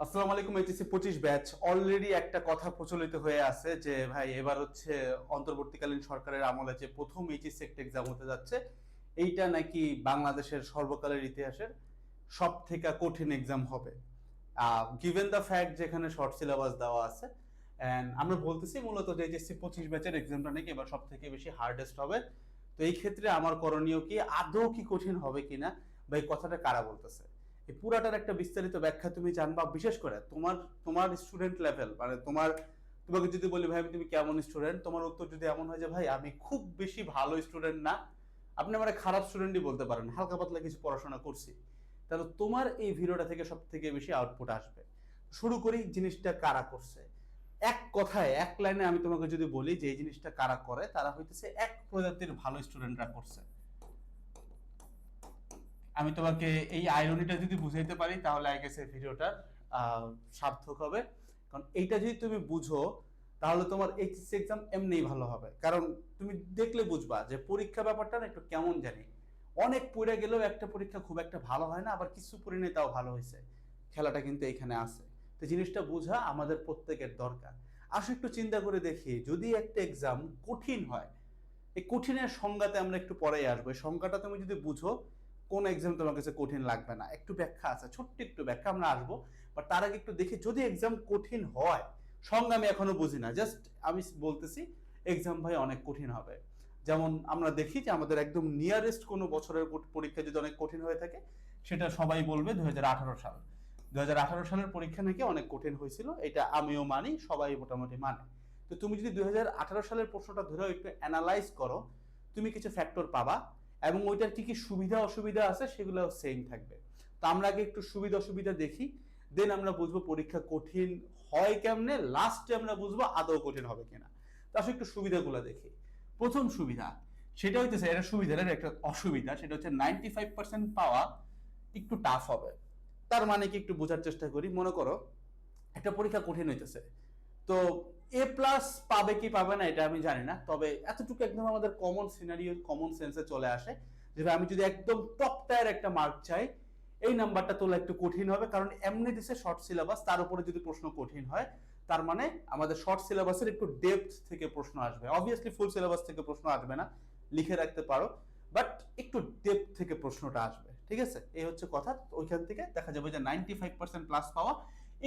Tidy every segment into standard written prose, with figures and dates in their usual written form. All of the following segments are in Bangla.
আসসালামু আলাইকুম। এইচএসসি 25 ব্যাচ অলরেডি একটা কথা প্রচলিত হয়ে আছে যে ভাই এবার হচ্ছে অন্তর্বর্তীকালীন সরকারের আমলে যে প্রথম এইচএসসি একটা এক্সাম হতে যাচ্ছে, এইটা নাকি বাংলাদেশের সর্বকালের ইতিহাসের সব থেকে কঠিন এক্সাম হবে, গিভেন দ্য ফ্যাক্ট যেখানে শর্ট সিলেবাস দেওয়া আছে। অ্যান্ড আমরা বলতেছি মূলত যে এইচএসসি 25 ব্যাচের এক্সামটা নাকি এবার সব থেকে বেশি হার্ডেস্ট হবে। তো এই ক্ষেত্রে আমার করণীয় কি, আদৌ কি কঠিন হবে কিনা, বা এই কথাটা কারা বলতেছে, এই পুরাটার একটা বিস্তারিত ব্যাখ্যা তুমি জানবা। বিশেষ করে তোমার তোমার স্টুডেন্ট লেভেল, মানে তোমাকে যদি বলি ভাই তুমি কেমন স্টুডেন্ট, তোমার উত্তর যদি এমন হয় যে ভাই আমি খুব বেশি ভালো স্টুডেন্ট না, আপনি আমার খারাপ স্টুডেন্টই বলতে পারেন, হালকা পাতলা কিছু পড়াশোনা করছি, তাহলে তোমার এই ভিডিওটা থেকে সব থেকে বেশি আউটপুট আসবে। শুরু করি জিনিসটা কারা করছে। এক কথায় এক লাইনে আমি তোমাকে যদি বলি যে এই জিনিসটা কারা করে, তারা হইতেছে এক প্রজাতির ভালো স্টুডেন্টরা করছে। আমি তোমাকে এই আইরনিটা যদি বুঝাইতে পারি তাহলে আই গেস এই ভিডিওটা সার্থক হবে। কারণ এইটা যদি তুমি বুঝো তাহলে তোমার এইচএসসি এক্সাম এমনিই ভালো হবে। কারণ তুমি দেখলে বুঝবা যে পরীক্ষা ব্যাপারটা না একটু কেমন জানি, অনেক পড়ে গেলেও একটা পরীক্ষা খুব একটা ভালো হয় না, আবার কিছু পড়ে নেই তাও ভালো হয়েছে। খেলাটা কিন্তু এইখানে আছে। তো জিনিসটা বোঝা আমাদের প্রত্যেকের দরকার। আসো একটু চিন্তা করে দেখি, যদি একটা এক্সাম কঠিন হয়, এই কঠিনের সংজ্ঞাতে আমরা একটু পরেই আসবো। এই সংজ্ঞাটা তুমি যদি বুঝো, কোন এক্সাম তোমার কাছে কঠিন লাগবে না। একটু ব্যাখ্যা আছে, ছোট্ট একটু ব্যাখ্যা আমরা আসবো। বাট তার আগে একটু দেখি, যদি এক্সাম কঠিন হয়, সংজ্ঞা আমি এখনো বুঝি না, জাস্ট আমি বলতেছি এক্সাম ভাই অনেক কঠিন হবে। যেমন আমরা দেখি যে আমাদের একদম নিয়ারেস্ট কোনো বছরের পরীক্ষা যদি অনেক কঠিন হয়ে থাকে, সেটা সবাই বলবে 2018 সাল। 2018 সালের পরীক্ষা নাকি অনেক কঠিন হয়েছিল, এটা আমিও মানি, সবাই মোটামুটি মানে। তো তুমি যদি 2018 সালের প্রশ্নটা ধরে একটু অ্যানালাইজ করো, তুমি কিছু ফ্যাক্টর পাবা, এবং ওইটার কি কি সুবিধা অসুবিধা আছে সেগুলো সেম থাকবে। তো আমরা আগে একটু সুবিধা অসুবিধা দেখি, দেন আমরা বুঝবো পরীক্ষা কঠিন হয় কেমনে, লাস্টে আমরা বুঝবো আদৌ কঠিন হবে কিনা। তো আসলে একটু সুবিধাগুলো দেখি। প্রথম সুবিধা, সেটা হইতেছে, এটা সুবিধার একটা অসুবিধা, সেটা হচ্ছে 95% পাওয়া একটু টাফ হবে। তার মানে কি, একটু বোঝার চেষ্টা করি। মনে করো একটা পরীক্ষা কঠিন হইতেছে, তো এ প্লাস পাবে কি পাবে না এটা আমি জানি না, তবে এতটুকু একদম আমাদের কমন সিনারিও, কমন সেন্সে চলে আসে যে আমি যদি একদম টপ টায়ার একটা মার্ক চাই, এই নাম্বারটা তোলা একটু কঠিন হবে। কারণ এমনি দিছে শর্ট সিলেবাস, তার উপরে যদি প্রশ্ন কঠিন হয়, তার মানে আমাদের শর্ট সিলেবাসের একটু ডেপথ থেকে প্রশ্ন আসবে। অবভিয়াসলি ফুল সিলেবাস থেকে প্রশ্ন আসবে না, লিখে রাখতে পারো, বাট একটু ডেপথ থেকে প্রশ্নটা আসবে। ঠিক আছে, এই হচ্ছে কথা। ওইখান থেকে দেখা যাবে যে 95% প্লাস পাওয়া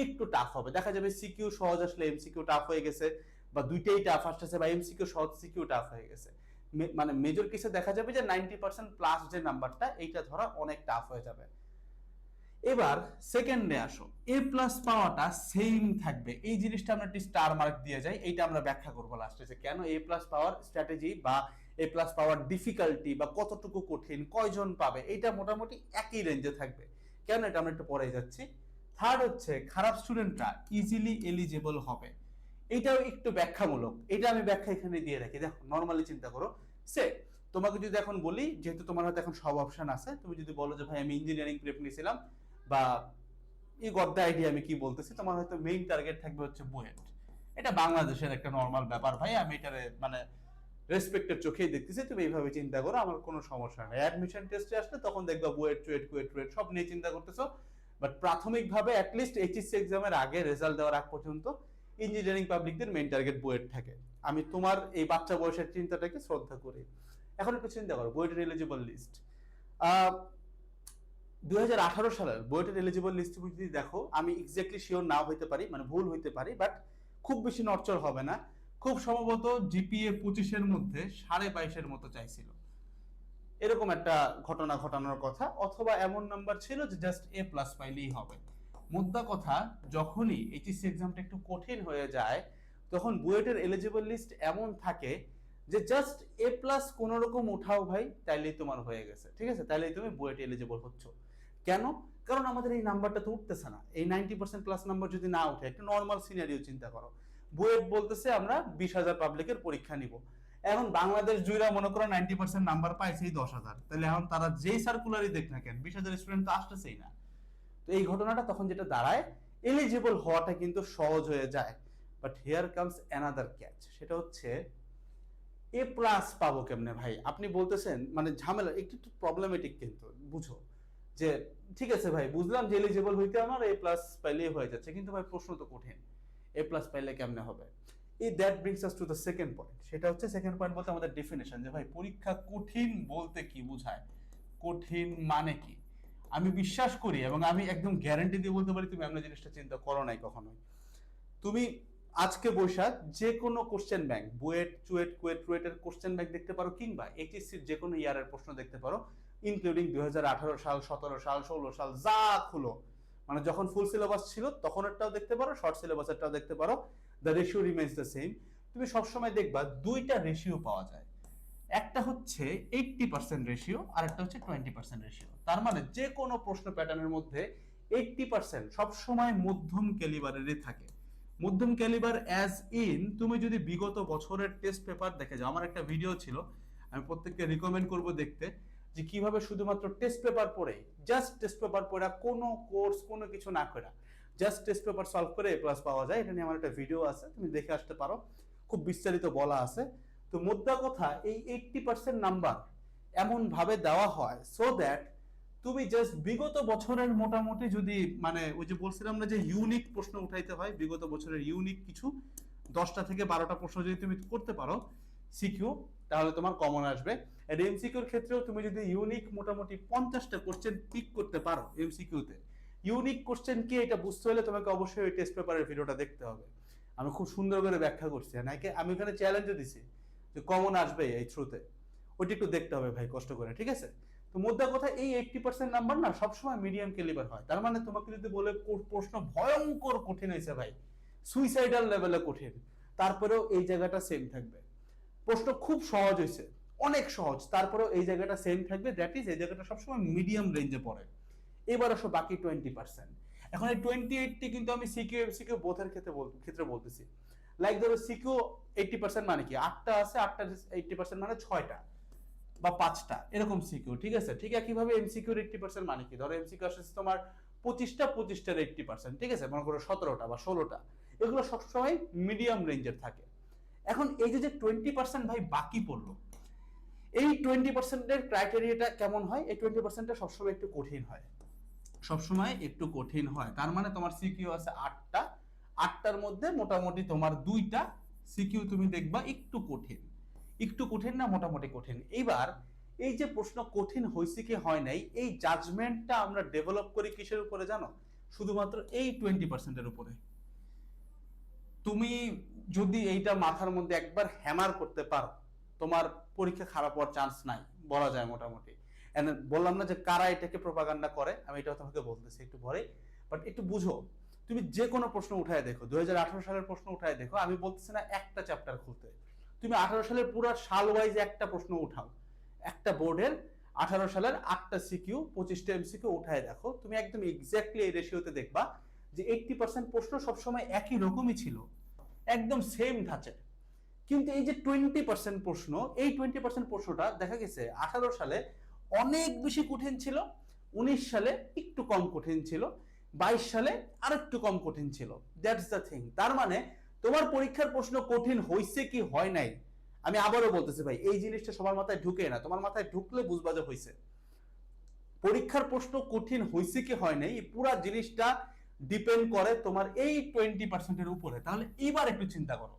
একটু টাফ হবে। দেখা যাবে সিকিউ সহজ আসলে এমসিকিউ টাফ হয়ে গেছে, বা দুইটাই টাফ আসতেছে, বা এমসিকিউ সহজ সিকিউ টাফ হয়ে গেছে। মানে মেজর কেসে দেখা যাবে যে 90% প্লাস যে নাম্বারটা, এইটা ধরা অনেক টাফ হয়ে যাবে। এবার সেকেন্ডে আসো, এ প্লাস পাওয়াটা সেম থাকবে, এই জিনিসটা আমরা একটি স্টার মার্ক দিয়ে যাই। এইটা আমরা ব্যাখ্যা করবো লাস্টে যে কেন এ প্লাস পাওয়ার স্ট্র্যাটেজি, বা এ প্লাস পাওয়ার ডিফিকাল্টি, বা কতটুকু কঠিন, কয়জন পাবে, এইটা মোটামুটি একই রেঞ্জে থাকবে। কেন, এটা আমরা একটু পরে যাচ্ছি। থার্ড হচ্ছে, খারাপ স্টুডেন্টরা ইজিলি এলিজেবল হবে। এইটাও একটু ব্যাখ্যামূলক, এটা আমি ব্যাখ্যা এখানে দিয়ে রাখি। দেখো নর্মালি চিন্তা করো, সে তোমাকে যদি এখন বলি, যেহেতু তোমার হয়তো এখন সব অপশন আছে, তুমি যদি বলো যে ভাই আমি ইঞ্জিনিয়ারিং প্রেপ নিয়েছিলাম, বা এই গদ্দা আইডিয়া আমি কি বলতেছি, তোমার হয়তো মেইন টার্গেট থাকবে হচ্ছে বুয়েট। এটা বাংলাদেশের একটা নর্মাল ব্যাপার ভাই, আমি এটারে মানে রেসপেক্টের চোখেই দেখতেছি। তুমি এইভাবে চিন্তা করো, আমার কোনো সমস্যা নেই। অ্যাডমিশন টেস্টে আসলে তখন দেখবা বুয়েট চুয়েট কুয়েট টুয়েট সব নিয়ে চিন্তা করতেছো। বাট প্রাথমিকভাবে অ্যাটলিস্ট এইচএসসি এক্সামের আগে, রেজাল্ট দেওয়ার আগ পর্যন্ত ইঞ্জিনিয়ারিং পাবলিকদের মেইন টার্গেট বুয়েট থাকে। আমি তোমার এই বাচ্চা বয়সের চিন্তাটাকে শ্রদ্ধা করি। এখন একটু চিন্তা করো বুয়েটের এলিজিবল লিস্ট। 2018 সালের বুয়েটের এলিজিবল লিস্ট তুমি যদি দেখো, আমি এক্স্যাক্টলি শিওর নাও হইতে পারি, মানে ভুল হইতে পারি, বাট খুব বেশি নড়চড় হবে না। খুব সম্ভবত জিপিএ 25-এর মধ্যে 22.5-এর মতো চাইছিল, এরকম একটা ঘটনা ঘটানোর কথা। অথবা এমন নাম্বার ছিল যে জাস্ট এ প্লাস পাইলেই হবে। মুদ্রা কথা, যখনই এইচএসসি এক্সামটা একটু কঠিন হয়ে যায়, তখন বুয়েটের এলিজিবল লিস্ট এমন থাকে যে জাস্ট এ প্লাস কোন রকম উঠাও ভাই, তাইলেই তোমার হয়ে গেছে। ঠিক আছে, তাইলেই তুমি বুয়েট এলিজিবল হচ্ছ। কেন? কারণ আমাদের এই নাম্বারটা তো উঠতেছে না। এই 90% প্লাস নাম্বার যদি না উঠে, একটা নর্মাল সিনারিও চিন্তা করো, বুয়েট বলতেছে আমরা 20,000 পাবলিকের পরীক্ষা নিব। এখন বাংলাদেশ জুইরা মনে করো 90% নাম্বার পাইছে 10,000, তাহলে এখন তারা যেই সার্কুলারই দেখ না কেন 20,000 স্টুডেন্ট তো আসতেছেই না। তো এই ঘটনাটা তখন যেটা দাঁড়ায়, এলিজিবল হওয়াটা কিন্তু সহজ হয়ে যায়। But here comes another catch, সেটা হচ্ছে এ প্লাস পাবো কেমনে ভাই? আপনি বলতেছেন, মানে ঝামেলা একটু একটু প্রবলেমেটিক, কিন্তু বুঝো যে ঠিক আছে ভাই বুঝলাম যে এলিজিবল হইতে আমার এ প্লাস পাইলেই হয়ে যাচ্ছে, কিন্তু ভাই প্রশ্ন তো কঠিন, এ প্লাস পাইলে কেমনে হবে? এই that brings us to the second point. সেটা হচ্ছে সেকেন্ড পয়েন্ট বলতে আমাদের ডেফিনেশন, যে ভাই পরীক্ষা কঠিন বলতে কি বোঝায়, কঠিন মানে কি। আমি বিশ্বাস করি এবং আমি একদম গ্যারান্টি দিয়ে বলতে পারি তুমি এমন জিনিসটা চিন্তা করো নাই কখনোই। তুমি আজকে বৈশা যে কোনো কোশ্চেন ব্যাংক, বুয়েট চুয়েট কুয়েট রুয়েটের কোশ্চেন ব্যাংক দেখতে পারো, কিংবা এইচএসসির যে কোনো ইয়ারের প্রশ্ন দেখতে পারো, ইনক্লুডিং 2018 সাল, 17 সাল, 16 সাল, যা খুলো, মানে যখন ফুল সিলেবাস ছিল তখনেরটাও দেখতে পারো, শর্ট সিলেবাসেরটাও দেখতে পারো, the ratio remains the same. তুমি সবসময় দেখবা দুইটা রেশিও পাওয়া যায়, একটা হচ্ছে 80% রেশিও আর একটা হচ্ছে 20% রেশিও। তার মানে যে কোনো প্রশ্ন প্যাটার্নের মধ্যে 80% সবসময় মধ্যম ক্যালিবারেরই থাকে। মধ্যম ক্যালিবার অ্যাজ ইন তুমি যদি বিগত বছরের টেস্ট পেপার দেখে যাও, আমার একটা ভিডিও ছিল, আমি প্রত্যেককে রিকমেন্ড করব দেখতে, যে কিভাবে শুধুমাত্র টেস্ট পেপার পড়ে, জাস্ট টেস্ট পেপার পড়া, কোনো কোর্স কোনো কিছু না করে জাস্ট টেস্ট পেপার সলভ করে এ প্লাস পাওয়া যায়। এটা নিয়ে আমার একটা ভিডিও আছে, তুমি দেখে আসতে পারো, খুব বিস্তারিত বলা আছে। তো মোদ্দা কথা, এই 80% নাম্বার এমন ভাবে দেওয়া হয় সো দ্যাট তুমি জাস্ট বিগত বছরের মোটামুটি যদি, মানে ওই যে বলছিলাম না যে ইউনিক প্রশ্ন উঠাইতে হয়, বিগত বছরের ইউনিক কিছু 10টা থেকে 12টা প্রশ্ন যদি তুমি করতে পারো সিকিউ, তাহলে তোমার কমন আসবে। আর এমসিকিউর ক্ষেত্রেও তুমি যদি ইউনিক মোটামুটি 50টা কোশ্চেন পিক করতে পারো এমসিকিউতে, ইউনিক কোশ্চেন কি এটা বুঝতে হলে তোমাকে অবশ্যই ওই টেস্ট পেপারের ভিডিওটা দেখতে হবে। আমি খুব সুন্দর করে ব্যাখ্যা করছি, নাকি আমি ওখানে চ্যালেঞ্জও দিছি যে কমন আসবে এই থ্রুতে, ওইটা একটু দেখতে হবে ভাই কষ্ট করে, ঠিক আছে? তো মোদ্দা কথা, এই 80% নাম্বার না সবসময় মিডিয়াম ক্যালিবার হয়। তার মানে তোমাকে যদি বলে প্রশ্ন ভয়ঙ্কর কঠিন হয়েছে ভাই, সুইসাইডাল লেভেলে কঠিন, তারপরেও এই জায়গাটা সেম থাকবে। প্রশ্ন খুব সহজ হয়েছে, অনেক সহজ, তারপরেও এই জায়গাটা সেম থাকবে, দ্যাট ইজ এই জায়গাটা সবসময় মিডিয়াম রেঞ্জে পড়ে। এবার আসো বাকি 20%। এখন এই 28টি কিন্তু আমি সিকিউ এমসিকিউ বোথের ক্ষেত্রে বলতেছি। লাইক ধরো সিকিউ 80% মানে কি, 8টা আছে, 8টা 80% মানে 6টা বা 5টা এরকম সিকিউ, ঠিক আছে? ঠিক একইভাবে এমসিকিউর 80% মানে কি, ধরো এমসিকিউ আসছে তোমার 25টা, 25টার 80%, ঠিক আছে? মনে করো 17টা বা 16টা, এগুলো সবসময় মিডিয়াম রেঞ্জের থাকে। এখন এই যে 20% ভাই বাকি পড়লো, এই 20%-এর ক্রাইটেরিয়াটা কেমন হয়? এই 20%টা সবসময় একটু কঠিন হয়, সবসময় একটু কঠিন হয়। তার মানে তোমার সিকিউ আছে 8টা, 8টার মধ্যে মোটামুটি তোমার 2টা সিকিউ তুমি দেখবা একটু কঠিন, একটু কঠিন না মোটামুটি কঠিন। এইবার এই যে প্রশ্ন কঠিন হয়েছে কি হয় নাই, এই জাজমেন্টটা আমরা ডেভেলপ করি কিসের উপরে জানো? শুধুমাত্র এই 20%-এর উপরে। তুমি যদি এইটা মাথার মধ্যে একবার হ্যামার করতে পারো, তোমার পরীক্ষা খারাপ হওয়ার চান্স নাই বলা যায় মোটামুটি। বললাম না যে কারা এটাকে প্রপাগান্ডা করে, আমি এটা তোমাকে বলতেছি একটু পরে, বাট একটু বুঝো। তুমি যে কোনো প্রশ্ন উঠায় দেখো, 2018 সালের প্রশ্ন উঠায় দেখো, আমি বলতেছি না একটা চ্যাপ্টার খুলতে, তুমি 18 সালের পুরো সাল ওয়াইজ একটা প্রশ্ন উঠাও, একটা বোর্ডের 18 সালের 8টা সিকিউ 25টা এমসিকিউ উঠায় দেখো, তুমি একদম এক্স্যাক্টলি এই রেশিওতে দেখবা যে 80% প্রশ্ন সবসময় একই রকমই ছিল, একদম সেম ধাঁচের। কিন্তু এই যে 20% প্রশ্ন, এই 20% প্রশ্নটা দেখা গেছে 18 সালে অনেক বেশি কঠিন ছিল, 19 সালে একটু কম কঠিন ছিল, 22 সালে আর একটু কম কঠিন ছিল। That's the thing. তার মানে তোমার পরীক্ষার প্রশ্ন কঠিন হয়েছে কি হয় নাই, আমি আবারও বলতেছি ভাই, এই জিনিসটা সবার মাথায় ঢুকে না, তোমার মাথায় ঢুকলে বুঝবা যে হয়েছে। পরীক্ষার প্রশ্ন কঠিন হয়েছে কি হয় নাই, পুরো জিনিসটা ডিপেন্ড করে তোমার এই 20%-এর উপরে। তাহলে এবার একটু চিন্তা করো,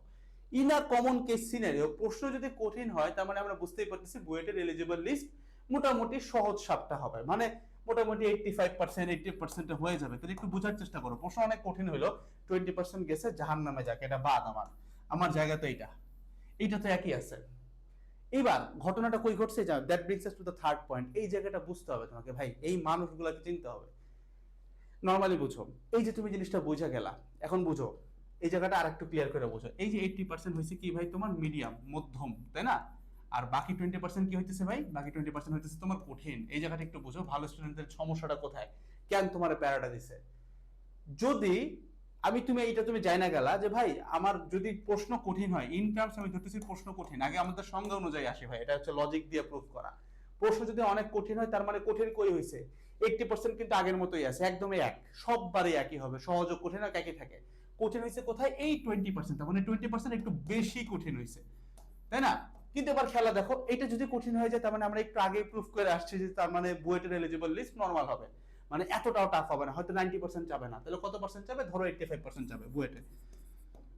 in a common case scenario প্রশ্ন যদি কঠিন হয়, তার মানে আমরা বুঝতেই পারতেছি বুয়েটের এলিজিবল লিস্ট মোটামুটি সহজ সাপটা হবে, মানে মোটামুটি 85% 80% হয়ে যাবে। তাহলে একটু বোঝার চেষ্টা করো, প্রশ্ন অনেক কঠিন হলো, 20% গেছে জাহান্নামে যাক, এটা বাদ, আমার জায়গা তো এইটা তো একই আছে। এবার ঘটনাটা কই ঘটছে, that brings us to the third point. এই জায়গাটা বুঝতে হবে তোমাকে ভাই, এই মানুষগুলোকে চিনতে হবে। নরমালি বুঝো, এই যে তুমি জিনিসটা বুঝা গেলা, এখন বুঝো এই জায়গাটা আরেকটু ক্লিয়ার করে বুঝো। এই যে 80% হয়েছে কি ভাই, তোমার মিডিয়াম মধ্যম, তাই না? আর বাকি 20% কি হইতেছে ভাই? বাকি 20% হইতেছে তোমার কঠিন। এই জায়গাটা একটু বুঝো, ভালো স্টুডেন্টদের সমস্যাটা কোথায়, কেন তোমার প্যারাটা দিছে। যদি তুমি যাই না গেলা যে ভাই আমার যদি প্রশ্ন কঠিন হয়, ইন টার্মস আমি ধরতেছি প্রশ্ন কঠিন, আগে আমাদের সংজ্ঞা অনুযায়ী আসে ভাই, এটা হচ্ছে লজিক দিয়ে প্রুফ করা। প্রশ্ন যদি অনেক কঠিন হয়, তার মানে কঠিন কই হয়েছে, 80% কিন্তু আগের মতোই আছে, একদমই এক, সববারই একই হবে, সহজ ও কঠিন আর একই থাকে। কঠিন হয়েছে কোথায়? এই 20%, তার মানে 20% একটু বেশি কঠিন হয়েছে, তাই না? কিন্তু এবার খেলা দেখো, এটা যদি কঠিন হয়ে যায় তার মানে আমরা একটু আগে প্রুফ করে আসছি যে তার মানে বুয়েটের এলিজিবল লিস্ট নরমাল হবে, মানে এতটাও টাফ হবে না, হয়তো 90% যাবে না, তাহলে কত পার্সেন্ট যাবে, ধরো 85% যাবে বুয়েটে।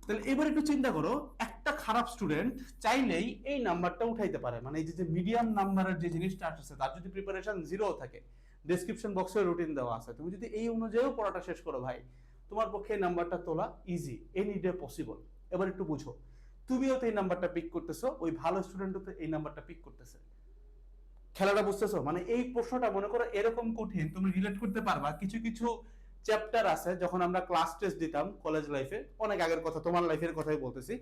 তাহলে এবার একটু চিন্তা করো, একটা খারাপ স্টুডেন্ট চাইলেই এই নাম্বারটা উঠাইতে পারে, মানে এই যে মিডিয়াম নাম্বারের যে জিনিসটা আসছে, তার যদি প্রিপারেশন জিরো থাকে, ডেসক্রিপশন বক্সে রুটিন দেওয়া আছে, তুমি যদি এই অনুযায়ীও পড়াটা শেষ করো ভাই, তোমার পক্ষে এই নাম্বারটা তোলা ইজি, এনি ডে পসিবল। এবার একটু বুঝো, তুমিও তো এই নাম্বারটা পিক করতেছো, ওই ভালো স্টুডেন্টও তো এই নাম্বারটা পিক করতেছে, খেলাটা বুঝতেছো? মানে এই প্রশ্নটা মনে করো এরকম কঠিন, তুমি রিলেট করতে পারবা কিছু কিছু চ্যাপ্টার আছে যখন আমরা ক্লাস টেস্ট দিতাম কলেজ লাইফে, অনেক আগের কথা, তোমার লাইফের কথাই বলতেছি,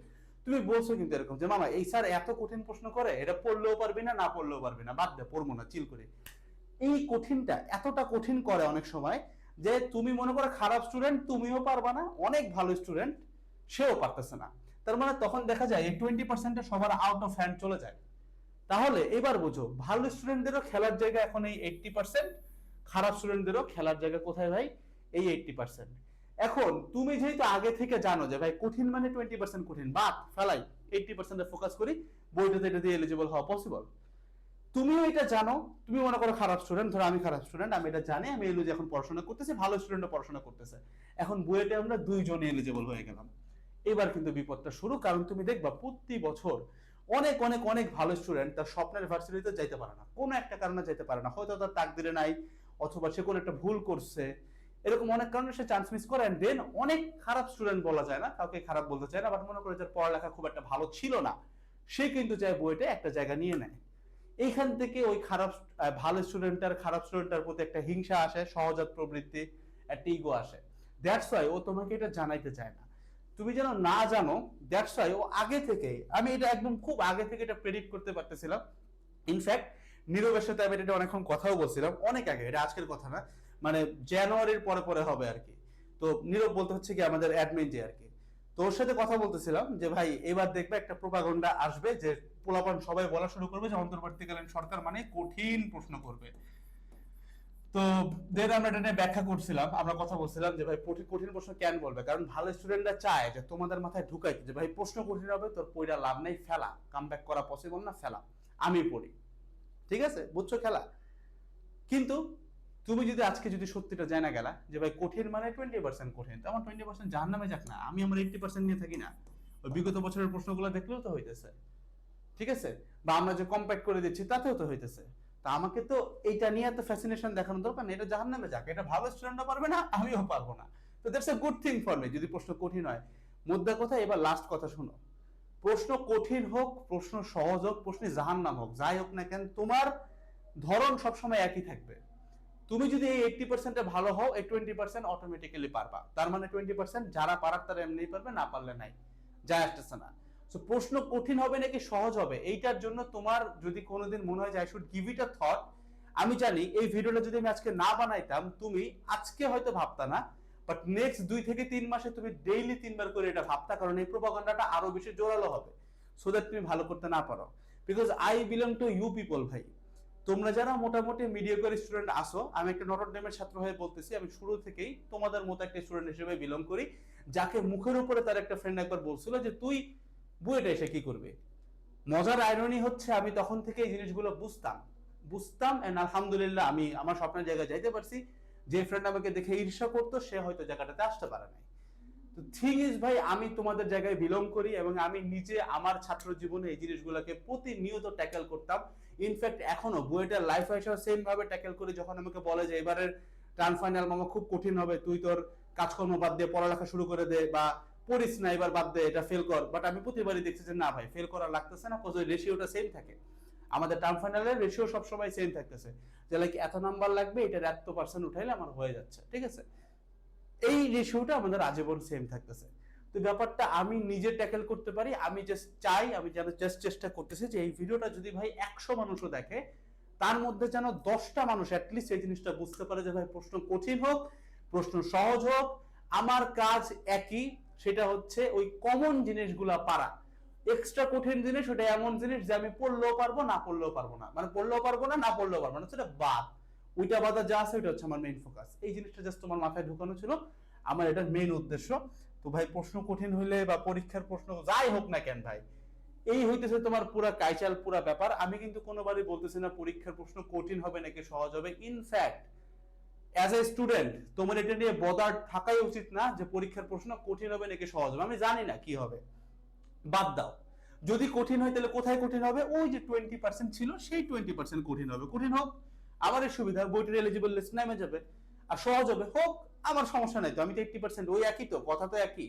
তুমি বলছো কিন্তু এরকম যে মামা এই স্যার এত কঠিন প্রশ্ন করে, এটা পড়লেও পারবি না, না পড়লেও পারবি না, বাদ দে, পড়বো না, চিল করে। এই কঠিনটা এতটা কঠিন করে অনেক সময় যে তুমি মনে করো খারাপ স্টুডেন্ট, তুমিও পারবা না, অনেক ভালো স্টুডেন্ট সেও পারতেছে না, তার মানে তখন দেখা যায় এই 20% সবার আউট অফ হ্যান্ড চলে যায়। তাহলে এবার বুঝো, ভালো স্টুডেন্টদেরও খেলার জায়গা এখন এই 80%, খারাপ স্টুডেন্টদেরও খেলার জায়গা কোথায় ভাই, এই 80%। এখন তুমি যেহেতু আগে থেকে জানো যে ভাই কঠিন মানে 20% কঠিন, বাদ ফেলাই, 80% ফোকাস করি, বইটাতে এটা দিয়ে এলিজিবল হওয়া পসিবল। তুমিও এটা জানো, তুমি মনে করো খারাপ স্টুডেন্ট, ধরো আমি খারাপ স্টুডেন্ট, আমি এটা জানি, আমি এলুজি এখন পড়াশোনা করতেছি, ভালো স্টুডেন্টও পড়াশোনা করতেছে, এখন বুয়েটে আমরা দুইজনে এলিজিবল হয়ে গেলাম। এবার কিন্তু বিপদটা শুরু, কারণ তুমি দেখবা প্রতি বছর অনেক অনেক অনেক ভালো স্টুডেন্ট তার স্বপ্নের ভার্সিটিতে যাইতে পারে না, কোনো একটা কারণে যাইতে পারে না, হয়তো তার তাকদিরে নাই, অথবা সে কোনো একটা ভুল করছে, এরকম অনেক কারণে সে চান্স মিস করে। দেন অনেক খারাপ স্টুডেন্ট বলা যায় না, কাউকে খারাপ বলতে চায় না, বাট মনে করে যার পড়ালেখা খুব একটা ভালো ছিল না, সে কিন্তু চায় বুয়েটে একটা জায়গা নিয়ে নেয়। এইখান থেকে ওই খারাপ ভালো স্টুডেন্টের খারাপ স্টুডেন্টের প্রতি একটা হিংসা আসে, সহজাত প্রবৃত্তি, একটা ইগো আসে, দ্যাটস ওয়াই ও তোমাকে এটা জানাইতে চায় না, তুমি যেন না জানো, দ্যাটস ওয়াই ও আগে থেকে, আমি এটা একদম খুব আগে থেকে এটা প্রেডিক্ট করতে পারতেছিলাম। ইনফ্যাক্ট নীরবের সাথে আমি এটা অনেকক্ষণ কথাও বলছিলাম, অনেক আগে, এটা আজকের কথা না, মানে জানুয়ারির পরে পরে হবে আর কি। তো নীরব বলতে হচ্ছে কি আমাদের অ্যাডমিন যে আর কি, তোর সাথে কথা বলতেছিলাম যে ভাই এবার দেখবে একটা প্রোপাগান্ডা আসবে যে পোলাপান সবাই বলা শুরু করবে যে অন্তর্বর্তীকালীন সরকার মানে কঠিন প্রশ্ন করবে। তো দেন আমরা এটা নিয়ে ব্যাখ্যা করছিলাম, আমরা কথা বলছিলাম যে ভাই কঠিন প্রশ্ন কেন বলবে, কারণ ভালো স্টুডেন্টরা চায় যে তোমাদের মাথায় ঢুকাইতে যে ভাই প্রশ্ন কঠিন হবে, তোর পড়া লাভ নাই, ফেলা, কাম ব্যাক করা পসিবল না, ফেলা, আমি পড়ি, ঠিক আছে, বুঝছো খেলা। কিন্তু তুমি যদি আজকে যদি সত্যিটা জানা গেলা যে ভাই কঠিন মানে 20% কঠিন, তো আমার 20% জাহান্নামে যাক না, আমি আমার 80% নিয়ে থাকি না, ওই বিগত বছরের প্রশ্নগুলো দেখলেও তো হইতেছে, ঠিক আছে, বা আমরা যে কম্প্যাক্ট করে দিচ্ছি তাতেও তো হইতেছে। তা আমাকে তো এইটা নিয়ে এত ফ্যাসিনেশন দেখানোর দরকার নেই, এটা জাহান্নামে যাক, এটা ভালো স্টুডেন্টও পারবে না, আমিও পারবো না, তো that's a good thing for me যদি প্রশ্ন কঠিন হয়। মুদ্রা কথা, এবার লাস্ট কথা শুনো, প্রশ্ন কঠিন হোক, প্রশ্ন সহজ হোক, প্রশ্নে জাহান্নাম হোক, যাই হোক না কেন, তোমার ধরন সবসময় একই থাকবে। তুমি যদি এই 80%-এ ভালো হও, এই 20% অটোমেটিক্যালি পারবা, তার মানে 20% যারা পারার তারা এমনিই পারবে, না পারলে নাই, যায় আসতেছে না। সো প্রশ্ন কঠিন হবে নাকি সহজ হবে, এইটার জন্য তোমার যদি কোনোদিন মনে হয় যে I should give it a thought, আমি জানি এই ভিডিওটা যদি আমি আজকে না বানাইতাম, তুমি আজকে হয়তো ভাবতা না, বাট নেক্সট 2 থেকে 3 মাসে তুমি ডেইলি 3 বার করে এটা ভাবতা, কারণ এই প্রোপাগান্ডাটা আরো বেশি জোরালো হবে, সো দ্যাট তুমি ভালো করতে না পারো। Because I belong to you people ভাই, তোমরা যারা মোটামুটি মিডিয়াকর স্টুডেন্ট আসো, আমি একটা নটরডেমের ছাত্র হয়ে বলতেছি, আমি শুরু থেকেই তোমাদের মতো একটা স্টুডেন্ট হিসেবে বিলং করি, যাকে মুখের উপরে তার একটা ফ্রেন্ড একবার বলছিল যে তুই বুয়েটে এসে কি করবে। মজার আইরনি হচ্ছে আমি তখন থেকে এই জিনিসগুলো বুঝতাম বুঝতাম এন্ড আলহামদুলিল্লাহ আমি আমার স্বপ্নের জায়গায় যাইতে পারছি। যে ফ্রেন্ড আমাকে দেখে ঈর্ষা করতো সে হয়তো জায়গাটাতে আসতে পারে নাই। তো থিং ইজ ভাই, আমি তোমাদের জায়গায় বিলং করি এবং আমি নিজে আমার ছাত্র জীবনে এই জিনিসগুলোকে প্রতিনিয়ত ট্যাকেল করতাম। ইনফ্যাক্ট এখনো বুয়েটের লাইফ হিসেবে সেম ভাবে ট্যাকেল করি। যখন আমাকে বলে যে এবারের ট্রান্স ফাইনাল মামা খুব কঠিন হবে, তুই তোর কাজকর্ম বাদ দিয়ে পড়ালেখা শুরু করে দে, বা পড়িস না এবার বাদ দে, এটা ফেল কর, বাট আমি প্রতিবারই দেখছি যে না ভাই ফেল করা লাগতেছে না, কজ রেশিওটা সেম থাকে, আমাদের টার্ম ফাইনালের রেশিও সবসময় সেম থাকতেছে, যে লাইক এত নাম্বার লাগবে, এটার এত পার্সেন্ট উঠাইলে আমার হয়ে যাচ্ছে, ঠিক আছে, এই রেশিওটা আমাদের আজীবন সেম থাকতেছে। তো ব্যাপারটা আমি নিজে ট্যাকেল করতে পারি, আমি জাস্ট চাই, আমি যেন জাস্ট চেষ্টা করতেছি যে এই ভিডিওটা যদি ভাই 100 মানুষও দেখে, তার মধ্যে যেন 10টা মানুষ অ্যাটলিস্ট এই জিনিসটা বুঝতে পারে যে ভাই প্রশ্ন কঠিন হোক, প্রশ্ন সহজ হোক, আমার কাজ একই, সেটা হচ্ছে ওই কমন জিনিসগুলা পারা। এক্সট্রা কঠিন জিনিস ওটা এমন জিনিস যে আমি পড়লেও পারবো, না পড়লেও পারবো না, মানে পড়লেও পারবো না, না পড়লেও পারবো না, সেটা বাদ, ওইটা বাদা যা আছে ওইটা হচ্ছে আমার মেইন ফোকাস। এই জিনিসটা জাস্ট তোমার মাথায় ঢুকানো ছিল, আমার এটার মেইন উদ্দেশ্য। তো ভাই প্রশ্ন কঠিন হইলে বা পরীক্ষার প্রশ্ন যাই হোক না কেন ভাই, এই হইতেছে তোমার পুরা কাইচাল পুরা ব্যাপার। আমি কিন্তু কোনোবারই বলতেছি না পরীক্ষার প্রশ্ন কঠিন হবে নাকি সহজ হবে। ইনফ্যাক্ট অ্যাজ এ স্টুডেন্ট তোমার এটা নিয়ে বদার থাকাই উচিত না যে পরীক্ষার প্রশ্ন কঠিন হবে নাকি সহজ হবে। আমি জানি না কি হবে, বাদ দাও। যদি কঠিন হয় তাহলে কোথায় কঠিন হবে? ওই যে 20% ছিল সেই 20% কঠিন হবে। কঠিন হোক, আমার এই সুবিধা, বইটির এলিজিবল লিস্ট নেমে যাবে। আর সহজ হবে হোক, আমার সমস্যা নাই তো। আমি তো 80%, ওই একই তো, কথা তো একই,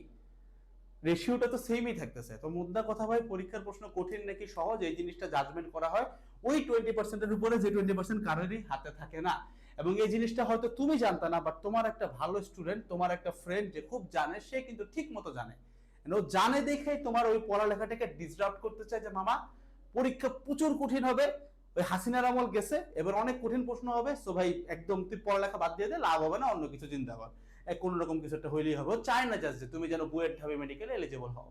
রেশিওটা তো সেমই থাকতেছে। তো মুদ্রা কথা ভাই, পরীক্ষার প্রশ্ন কঠিন নাকি সহজ এই জিনিসটা জাজমেন্ট করা হয় ওই 20%-এর উপরে, যে 20% কারোরই হাতে থাকে না। এবং এই জিনিসটা হয়তো তুমি জানতা না, বাট তোমার একটা ভালো স্টুডেন্ট, তোমার একটা ফ্রেন্ড যে খুব জানে, সে কিন্তু ঠিক মতো জানে। ও জানে দেখেই তোমার ওই পড়ালেখাটাকে ডিসরাপ্ট করতে চায় যে মামা পরীক্ষা প্রচুর কঠিন হবে, ওই হাসিনার আমল গেছে, এবার অনেক কঠিন প্রশ্ন হবে, সো ভাই একদম তুই পড়ালেখা বাদ দিয়ে দে, লাভ হবে না, অন্য কিছু চিন্তা কর, কোন রকম কিছু একটা হইলেই হবে। চায় না জাস্ট যে তুমি যেন বুয়েট ঢাবি মেডিকেলে এলিজিবল হও।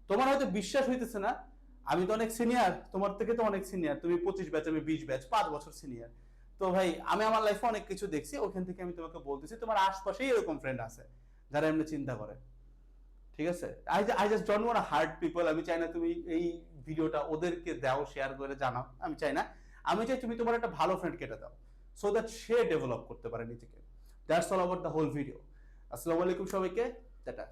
তোমার হয়তো বিশ্বাস হইতেছে না, আমি তো অনেক সিনিয়র, তোমার থেকে তো অনেক সিনিয়র, তুমি 25 ব্যাচ, আমি 20 ব্যাচ, 5 বছর সিনিয়র। তো ভাই আমি আমার লাইফে অনেক কিছু দেখছি, ওখান থেকে আমি তোমাকে বলতেছি তোমার আশপাশেই এরকম ফ্রেন্ড আছে যারা এমনি চিন্তা করে। ঠিক আছে, I just don't want heart people. আমি চাই না তুমি এই ভিডিওটা ওদেরকে দাও, শেয়ার করে জানাও, আমি চাই না। আমি চাই তুমি তোমার একটা ভালো ফ্রেন্ড কেটে দাও, সো দ্যাট সে ডেভেলপ করতে পারে নিজেকে। That's all about the whole video. আসসালামু আলাইকুম সবাইকে, টাটা।